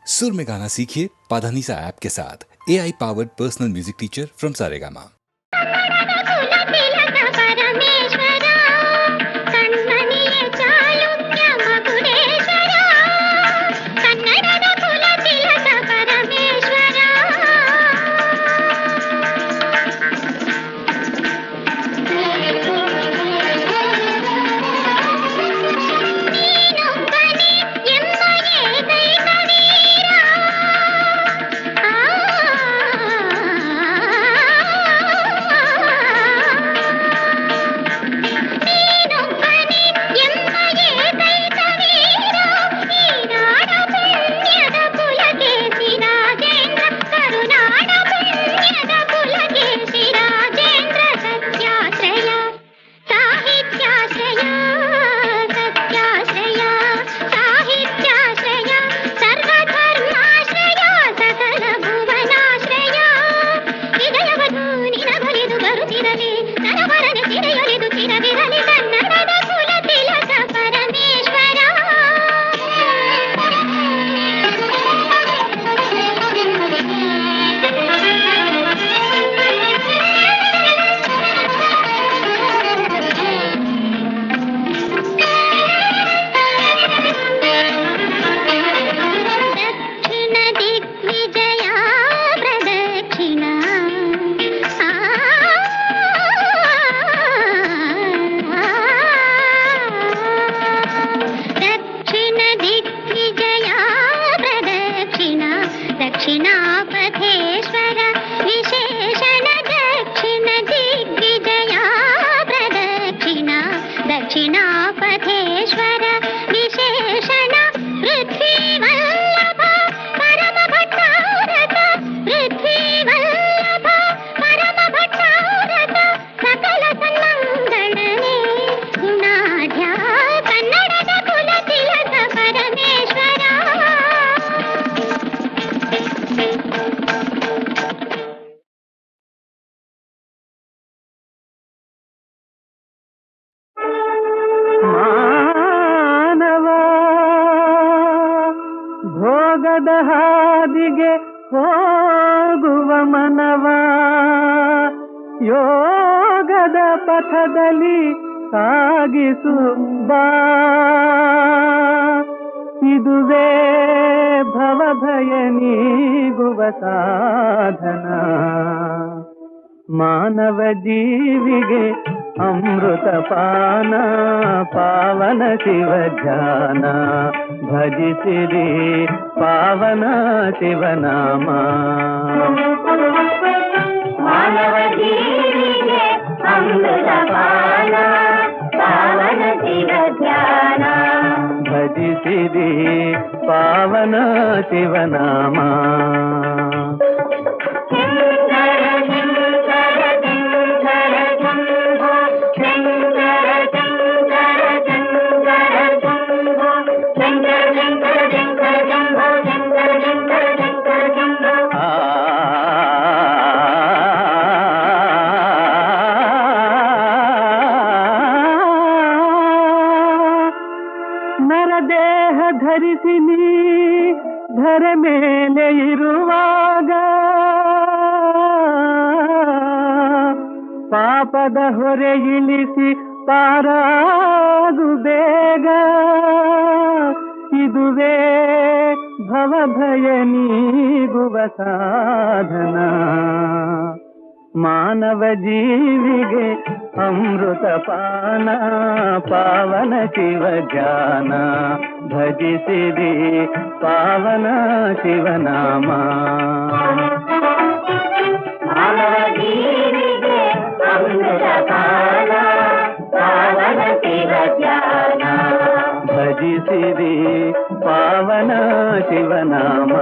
सुर में गाना सीखिए पाधानीसा ऐप के साथ। AI powered personal music teacher from Saregama. ಭೋಗದ ಹಾದಿಗೆ ಹೋಗುವ ಮನವ ಯೋಗದ ಪಥದಲ್ಲಿ ಸಾಗಿಸು ಬಾ. ಇದುವೇ ಭವಭಯ ನೀಗುವ ಸಾಧನ. ಮಾನವ ಜೀವಿಗೆ ಅಮೃತ ಪಾನ ಪಾವನ ಶಿವ ಧ್ಯಾನ. ಭಜಿಸಿರಿ ಪಾವನ ಶಿವನಾಮ. ಮಾನವ ಜೀವಿಗೆ ಅಮೃತ ಪಾನ ಪಾವನ ಶಿವ ಧ್ಯಾನ. ಭಜಿಸಿರಿ ಪಾವನ ಶಿವನಾಮ. ನರದೇಹ ಧರಿಸಿ ನೀ ಧರ ಮೇಲೆ ಇರುವಾಗ ಪಾಪದ ಹೊರೆ ಇಳಿಸಿ ಪಾರಾಗು ಬೇಗ. ಇದುವೇ ಭವಭಯ ನೀಗುವ ಸಾಧನ. ಮಾನವ ಜೀವಿಗೆ ಅಮೃತ ಪಾನ ಪಾವನ ಶಿವ ಧ್ಯಾನ. ಭಜಿಸಿರಿ ಪಾವನ ಶಿವನಾಮ. ಮಾನವ ಜೀವಿಗೆ ಅಮೃತ ಪಾನ ಪಾವನ ಶಿವ ಧ್ಯಾನ. ಭಜಿಸಿರಿ ಪಾವನ ಶಿವನಾಮ.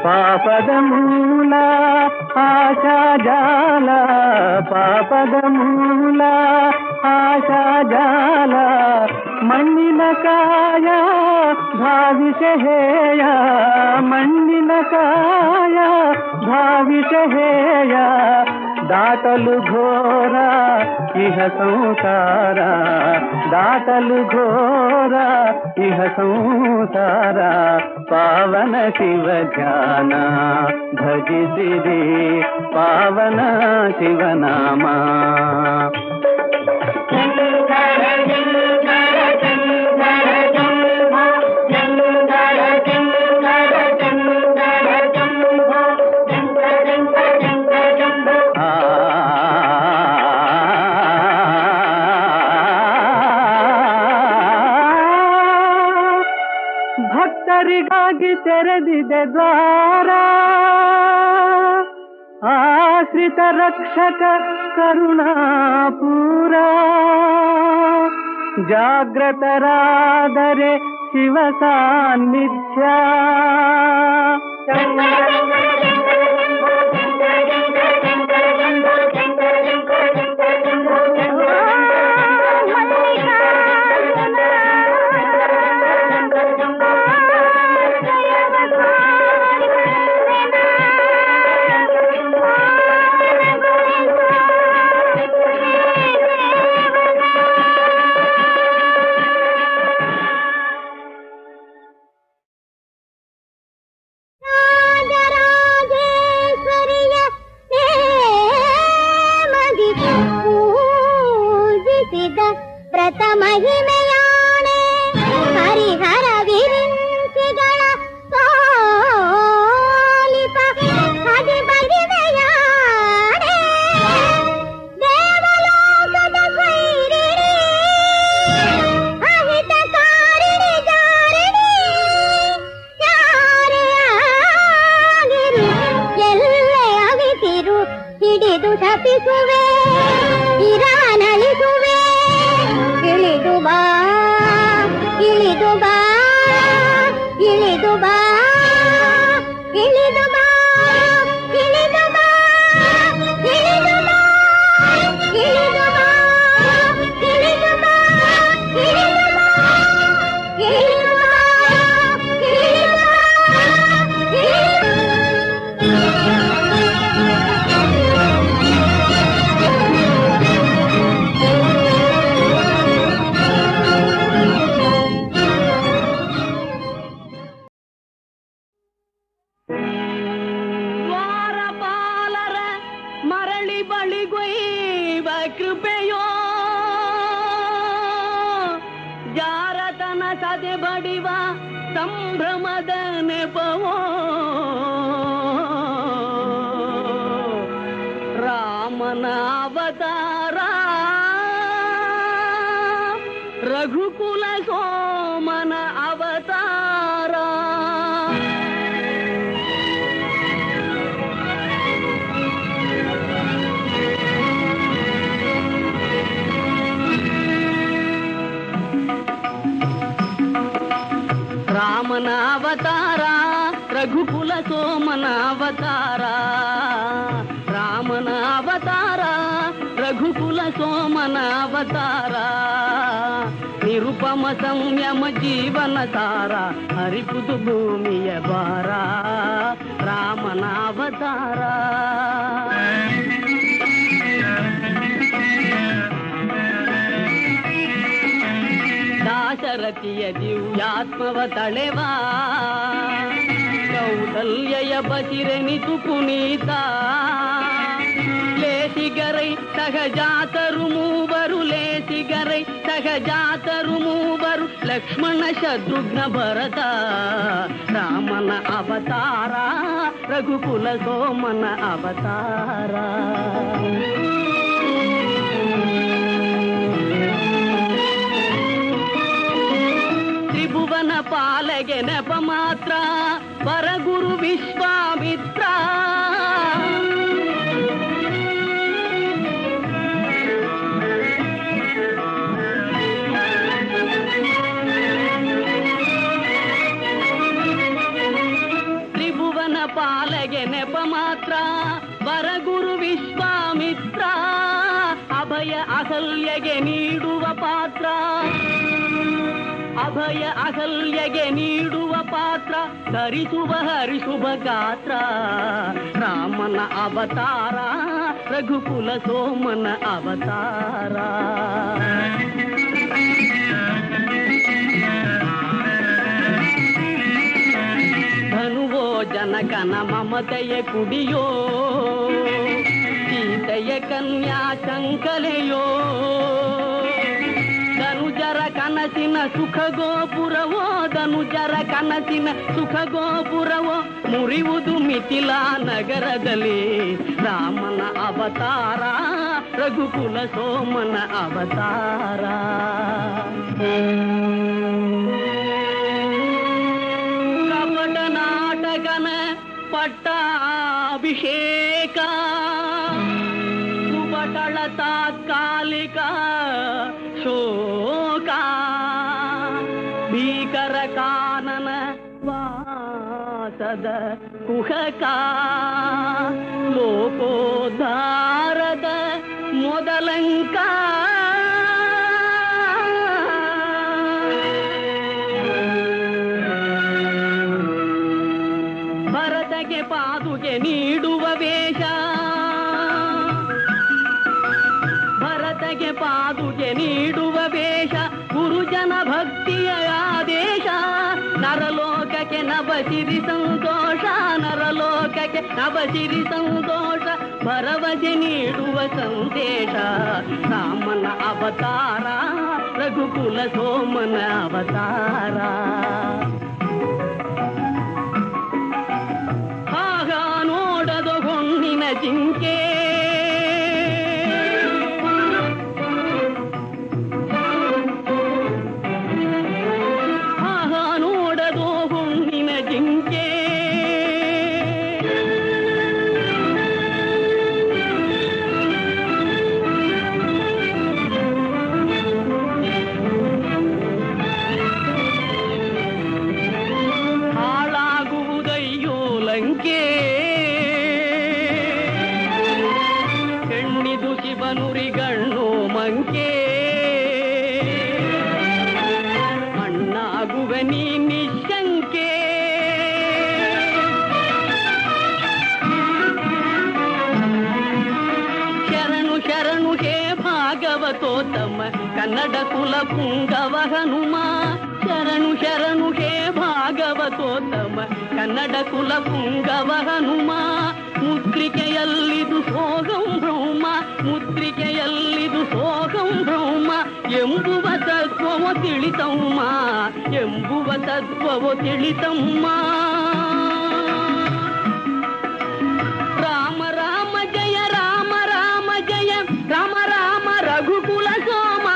ಪಾಪದ ಮೂಲ ಆಶಾ ಜಾಲ, ಪಾಪದ ಮೂಲ ಆಶಾ ಜಾಲ. ಮಣ್ಣಿನ ಕಾಯ ಭಾವಿಷ ಹೇಯ, ಮಣ್ಣಿನ ಕಾಯ ಭಾವಿಷ ಹೇಯ. ದಾಟಲು ಘೋರ ಇಹ ಸಂಸಾರ, ದಾಟಲು ಘೋರ ಇಹ ಸಂಸಾರ. ಪಾವನ ಶಿವ ಧ್ಯಾನ ಭಜಿಸಿರಿ ಪಾವನ ಶಿವನಾಮ. ಭಕ್ತರಿಗಾಗಿ ತೆರೆದಿದೆ ದ್ವಾರ, ಆಶ್ರಿತ ರಕ್ಷಕ ಕರುಣಾಪುರ. ಜಾಗೃತರಾದರೆ ಶಿವ ಸಾನ್ನಿಧ್ಯ. ವ್ರತ ಮಹಿಮೆಯಾಣೆ ಹರಿಹರ ವಿರಿಂಚಿಗಳ ಸೋಲಿಪ ಹದಿ ಬರಿವೆಯಾಣೆ ದೇವಲೋಕದ ಭೈರಿಣಿ ಅಹಿತಕಾರಿಣಿ ಜಾರಿಣಿ ಯಾರೆಯಾಗಿರು ಎಲ್ಲೆ ಅವಿತಿರು ಹಿಡಿದು ತಪ್ಪಿಸುವೆ ಇರಾನಳಿಸುವೆ. ಇಳಿದು ಬಾ ಇಳಿದು ಬಾ ಇಳಿದು ಬಾ ಇಳಿದು ಬಾ ಇಳಿದು ಬಾ ಇಳಿದು ಬಾ ಇಳಿದು ಬಾ ಇಳಿದು ಬಾ ಇಳಿದು ಬಾ ಇಳಿದು ಬಾ ಬಳಿಗೊಯ್ವ ಕೃಪೆಯೋ ಜಾರತನ ಸದೆ ಬಡಿವ ಸಂಭ್ರಮದ ನೆಪವೋ ರಾಮನ ಅವತಾರ ರಘುಕುಲ ಸೋಮನ ಅವತಾರ ರಾಮನ ಅವತಾರ ರಘುಕುಲ ಸೋಮನ ಅವತಾರ ರಾಮನ ಅವತಾರ ರಘುಕುಲ ಸೋಮನ ಅವತಾರ ನಿರುಪಮ ಸಂಯಮ ಜೀವನ ಸಾರ ಹರಿಪುದು ಭೂಮಿಯ ಭಾರ ರಾಮನ ಅವತಾರ ದಾಶರಥಿಯ ದಿವ್ಯಾತ್ಮವ ತಳೆವಾ ಕೌಸಲ್ಯಯ ಬಸಿರೆನಿತು ಪುನೀತ ಲೇಸಿಗರೈ ಸಹಜಾತರು ಮೂವರು ಲೇಸಿಗರೈ ಸಹಜಾತರು ಮೂವರು ಲಕ್ಷ್ಮಣ ಶತ್ರುಘ್ನ ಭರತ ರಾಮನ ಅವತಾರ ರಘುಕುಲ ಸೋಮನ ಅವತಾರ ತ್ರಿಭುವನ ಪಾಲಗೆ ನೆಪ ಮಾತ್ರ ಪರಗುರು ವಿಶ್ವಾಮಿತ್ರ ತ್ರಿಭುವನ ಪಾಲಗೆ ನೆಪ ಮಾತ್ರ ಪರಗುರು ವಿಶ್ವಾಮಿತ್ರ ಅಭಯ ಅಹಲ್ಯಗೆ ನೀಡುವ ಪಾತ್ರ ಅಭಯ ಅಹಲ್ಯಗೆ ನೀಡುವ ಪಾತ್ರ ಧರಿಸುವ ಹರಿಸುವ ಗಾತ್ರ ರಾಮನ ಅವತಾರ ರಘುಕುಲ ಸೋಮನ ಅವತಾರ. ಧನುವೋ ಜನಕನ ಮಮತೆಯ ಕುಡಿಯೋ, ಸೀತೆಯ ಕನ್ಯಾ ಶಂಕಲೆಯೋ, ಧನುಜರ ಕನಸಿನ ಸುಖ ಗೋಪುರವೋ, ಧನುಜರ ಕನಸಿನ ಸುಖ ಗೋಪುರವೋ, ಮುರಿಯುವುದು ಮಿಥಿಲಾ ನಗರದಲ್ಲಿ ರಾಮನ ಅವತಾರ, ರಘುಕುಲ ಸೋಮನ ಅವತಾರ. ಕಪಟ ನಾಟಕನ ಪಟ್ಟಾಭಿಷೇಕ, ಸುಪಟಳ ತಾತ್ಕಾಲಿಕ ಶೋಕ, ಭೀಕರ ಕಾನನ ವಾಸದ ಕುಹಕ, ಲೋಕೋದ್ಧಾರದ ಮೊದಲಂಕ. ಭರತಗೆ ಪಾದುಗೆ ನೀಡುವ ವೇಷ, ಭರತಗೆ ಪಾದುಗೆ ನೀಡುವ ವೇಷ, ಗುರುಜನ ಭಕ್ತಿಯ ಆದೇಶ, ನರಲೋಕಕ್ಕೆ ನವಸಿರಿ ಸಂತೋಷ, ನರಲೋಕಕ್ಕೆ ನವಸಿರಿ ಸಂತೋಷ, ಭರವಸೆ ನೀಡುವ ಸಂದೇಶ, ರಾಮನ ಅವತಾರ, ರಘುಕುಲ ಸೋಮನ ಅವತಾರ. ಆಗ ನೋಡದು ಹೊನ್ನಿನ ಜಿಂಕೆ, ಹೆಣ್ಣಿದು ಶಿವನುರಿಗಣ್ಣು ಮಂಕೆ, ಅಣ್ಣಾಗುವೆ ನೀ ನಿಶಂಕೆ. ಶರಣು ಶರಣು ಹೇ ಭಾಗವತೋತ್ತಮ, ಕನ್ನಡ ಕುಲ ಪುಂಗವ ಹನುಮ. ಶರಣು ಶರಣು ಹೇ ಭಾಗವತೋತ್ತಮ, ಕನ್ನಡ ಕುಲ ಪುಂಗವ ಹನುಮ. ಮುದ್ರಿಕೆಯಲ್ಲಿದು ಸೋಗಂ ಬ್ರಹ್ಮ, ಮುದ್ರಿಕೆಯಲ್ಲಿದು ಸೋಗಂ ಬ್ರಹ್ಮ, ಎಂಬುವ ತತ್ವವು ತಿಳಿತಮ್ಮ, ಎಂಬುವ ತತ್ವವು ತಿಳಿತಮ್ಮ. ರಾಮ ರಾಮ ಜಯ ರಾಮ ರಾಮ ಜಯ, ರಾಮ ರಾಮ ರಘುಕುಲ ಸೋಮ,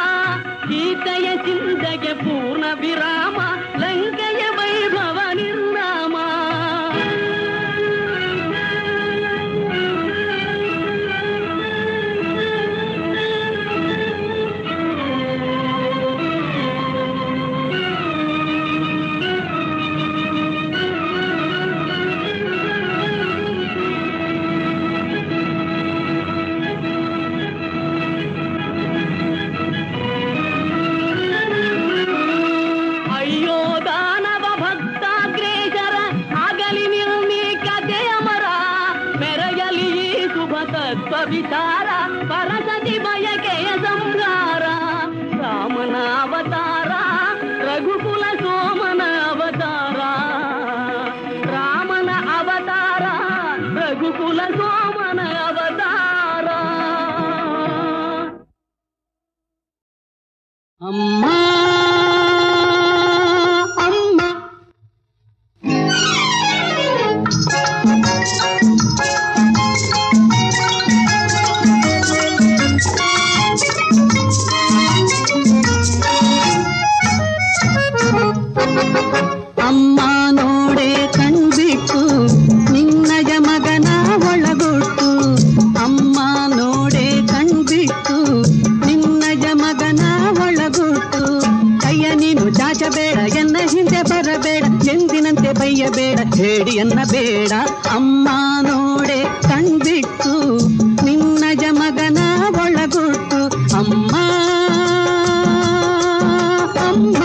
ಸೀತೆಯ ಚಿಂತೆಗೆ ಪೂರ್ಣ ವಿರಾಮ, ಲಂಕೆಯ ವೈಭವ ನಿರ್ನಾಮ. ವಿಚಾರ ಪರಸತಿ ಬಯಕೆಯ ಸಂಹಾರ, ರಾಮನ ಅವತಾರ, ರಘುಕುಲ ಸೋಮನ ಅವತಾರ, ರಾಮನ ಅವತಾರ, ರಘುಕುಲ ಸೋಮನ ಅವತಾರ. ಅಮ್ಮ ಅಮ್ಮ ಅಮ್ಮ ನೋಡೆ ಕಣ್ಬಿಟ್ಟು ನಿನ್ನಯ ಮಗನ ಒಳಗೊಟ್ಟು, ಅಮ್ಮ ನೋಡೆ ಕಣ್ಬಿಟ್ಟು ನಿನ್ನಯ ಮಗನ ಒಳಗೊಟ್ಟು. ಕೈಯ ನೀನು ಚಾಚಬೇಡ, ಎನ್ನ ಹಿಂದೆ ಬರಬೇಡ, ಎಂದಿನಂತೆ ಬೈಯಬೇಡ, ಹೇಳಿ ಎನ್ನಬೇಡ. ಅಮ್ಮ ನೋಡೆ ಕಣ್ಬಿಟ್ಟು ನಿನ್ನಯ ಮಗನ ಒಳಗೊಟ್ಟು, ಅಮ್ಮ ಅಮ್ಮ.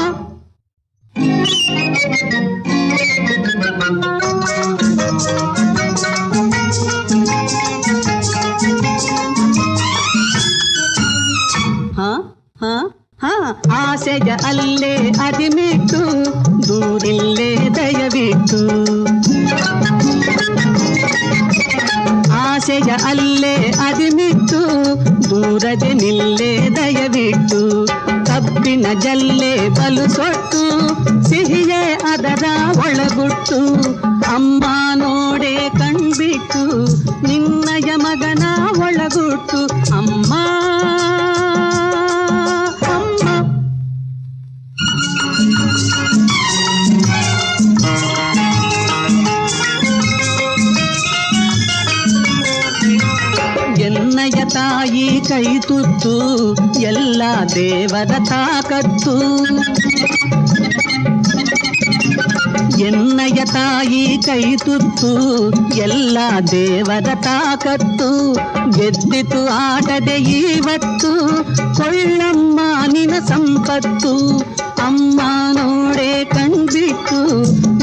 ಹ ಹ ಹ ಆಸೆಯ ಅಲ್ಲೇ ಅದಿಮಿಟ್ಟು ದೂರಿಲ್ಲೇ ದಯವಿಟ್ಟು ಆಸೆಯ ಅಲ್ಲೇ ಅದಿಮಿಟ್ಟು ದೂರದೆ ನಿಲ್ಲೇ ದಯವಿಟ್ಟು ಕಬ್ಬಿನ ಜಲ್ಲೆ ಬಲು ಸೊಟ್ಟು ಸಿಹಿಯೇ ಅದರ ಒಳಗುಟ್ಟು ಅಮ್ಮ ನೋಡೆ ಕಣ್ಬಿಟ್ಟು ನಿನ್ನಯ ಮಗನ ಒಳಗುಟ್ಟು ಅಮ್ಮ ಅಮ್ಮ ಎನ್ನಯ ತಾಯಿ ಕೈ ತುತ್ತು ಎಲ್ಲ ದೇವರ ತಾಕತ್ತು ಎನ್ನಯ ತಾಯಿ ಕೈ ತುತ್ತು ಎಲ್ಲ ದೇವರ ತಾಕತ್ತು ಗೆದ್ದಿತು ಆಟದೆ ಇವತ್ತು ಕೊಳ್ಳಮ್ಮ ನಿನ ಸಂಪತ್ತು ಅಮ್ಮ ನೋಡೆ ಕಣ್ಬಿಟ್ಟು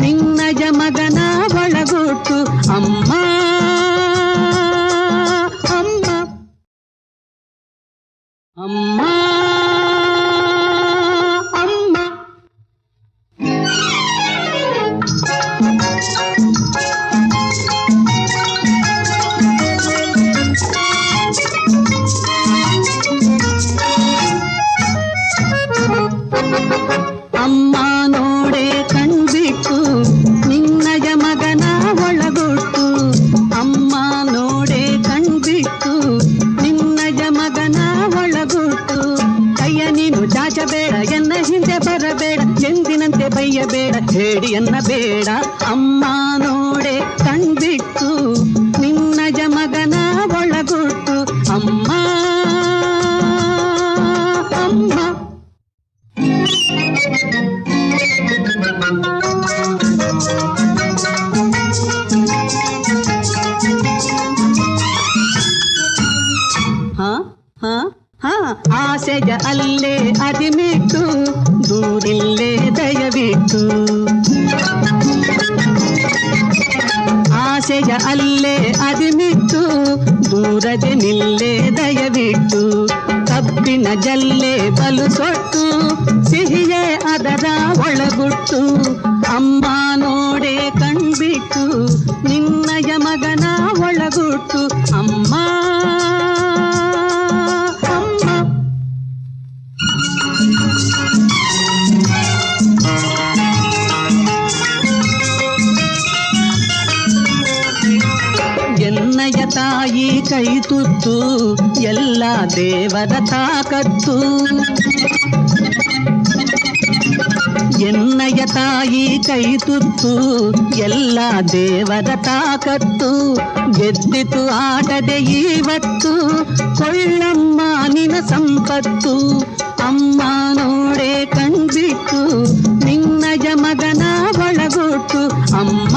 ನಿನ್ನಯ ಮಗನ ಒಳಗೊಟ್ಟು ಅಮ್ಮ ಅಮ್ಮ ಅಮ್ಮ ಅಮ್ಮ ಅಮ್ಮ ನೋಡೆ ಕಣ್ಬಿಟ್ಟು ನಿನ್ನಯ ಮಗನ ಒಳಗೊಟ್ಟು ಅಮ್ಮ ನೋಡೆ ಕಣ್ಬಿಟ್ಟು ನಿನ್ನಯ ಮಗನ ಒಳಗೊಟ್ಟು ಕೈಯ ನೀನು ಚಾಚಬೇಡ ಎನ್ನ ಹಿಂದೆ ಬರಬೇಡ ಎಂದಿನಂತೆ ಬೈಯಬೇಡ ಹೇಡಿಯನ್ನ ಬೇಡ ಅಮ್ಮ ನೋಡೆ ಕಣ್ಬಿಟ್ಟು ನಿನ್ನಯ ಮಗನ ಒಳಗೊಟ್ಟು ಅಮ್ಮ ಅಮ್ಮ ಹ ಹ ಹ ಆಸೆಯ ಅಲ್ಲೇ ಅದಿಮಿಟ್ಟು ದೂರಿಲ್ಲೇ ದಯವಿಟ್ಟು ಆಸೆಯ ಅಲ್ಲೇ ಅದಿಮಿಟ್ಟು ದೂರದೆ ನಿಲ್ಲೇ ದಯವಿಟ್ಟು ಕಬ್ಬಿನ ಜಲ್ಲೆ ಬಲು ಸೊಟ್ಟು ಸಿಹಿಯೇ ಅದರ ಒಳಗುಟ್ಟು ಅಮ್ಮ ನೋಡೆ ಕಣ್ಬಿಟ್ಟು ನಿನ್ನಯ ಮಗನ ಒಳಗುಟ್ಟು ಅಮ್ಮ ಅಮ್ಮ ಎನ್ನಯ ತಾಯಿ ಕೈ ತುತ್ತು ಎಲ್ಲ ದೇವರ ತಾಕತ್ತು ಎನ್ನಯ ತಾಯಿ ಕೈ ತುತ್ತು ಎಲ್ಲ ದೇವರ ತಾಕತ್ತು ಗೆದ್ದಿತು ಆಟದೆ ಇವತ್ತು ಕೊಳ್ಳಮ್ಮ ನಿನ ಸಂಪತ್ತು ಅಮ್ಮ ನೋಡೆ ಕಣ್ಬಿಟ್ಟು ನಿನ್ನಯ ಮಗನ ಒಳಗೊಟ್ಟು ಅಮ್ಮ